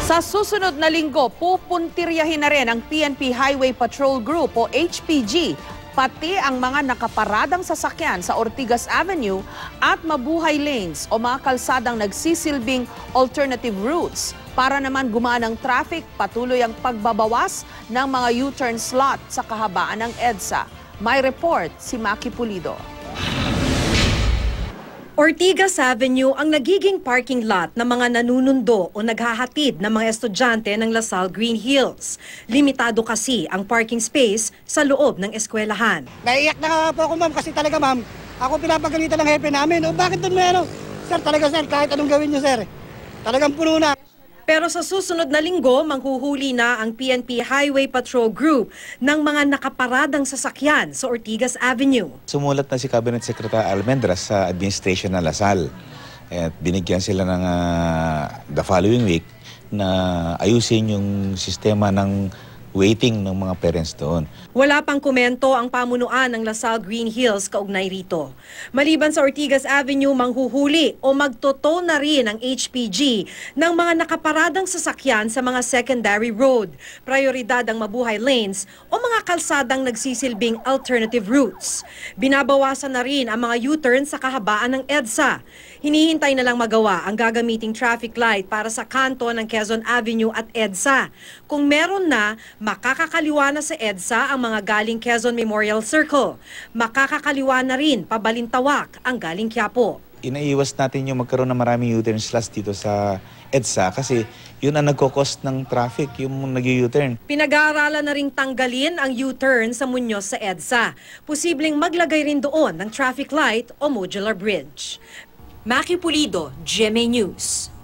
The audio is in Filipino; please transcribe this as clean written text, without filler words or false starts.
Sa susunod na linggo, pupuntiryahin na rin ang PNP Highway Patrol Group o HPG, pati ang mga nakaparadang sasakyan sa Ortigas Avenue at Mabuhay Lanes o mga kalsadang nagsisilbing alternative routes. Para naman gumaan ang traffic, patuloy ang pagbabawas ng mga U-turn slot sa kahabaan ng EDSA. May report si Maki Pulido. Ortigas Avenue ang nagiging parking lot ng mga nanunundo o naghahatid ng mga estudyante ng LaSalle Green Hills. Limitado kasi ang parking space sa loob ng eskwelahan. Naiiyak na nga po ako, ma'am, kasi talaga, ma'am, ako pinapagalitan ng hepe namin. O bakit doon may ano? Sir, talaga, sir, kahit anong gawin nyo, sir, talagang puno na. Pero sa susunod na linggo, manghuhuli na ang PNP Highway Patrol Group ng mga nakaparadang sasakyan sa Ortigas Avenue. Sumulat na si Cabinet Secretary Almendras sa administration ng LaSalle at binigyan sila ng the following week na ayusin yung sistema ng waiting ng mga parents doon. Wala pang komento ang pamunuan ng LaSalle Green Hills kaugnay rito. Maliban sa Ortigas Avenue, manghuhuli o magtotow na rin ang HPG ng mga nakaparadang sasakyan sa mga secondary road, prioridad ang Mabuhay Lanes o mga kalsadang nagsisilbing alternative routes. Binabawasan na rin ang mga U-turn sa kahabaan ng EDSA. Hinihintay na lang magawa ang gagamiting traffic light para sa kanto ng Quezon Avenue at EDSA. Kung meron na, makakakaliwa na sa EDSA ang mga galing Quezon Memorial Circle. Makakakaliwa na rin pabalintawak ang galing Quiapo. Inaiwas natin yung magkaroon ng maraming U-turn slots dito sa EDSA kasi yun ang nagko-cost ng traffic, yung nag-U-turn. Pinag-aaralan na ring tanggalin ang U-turn sa Muñoz sa EDSA. Posibleng maglagay rin doon ng traffic light o modular bridge. Maki Pulido, GMA News.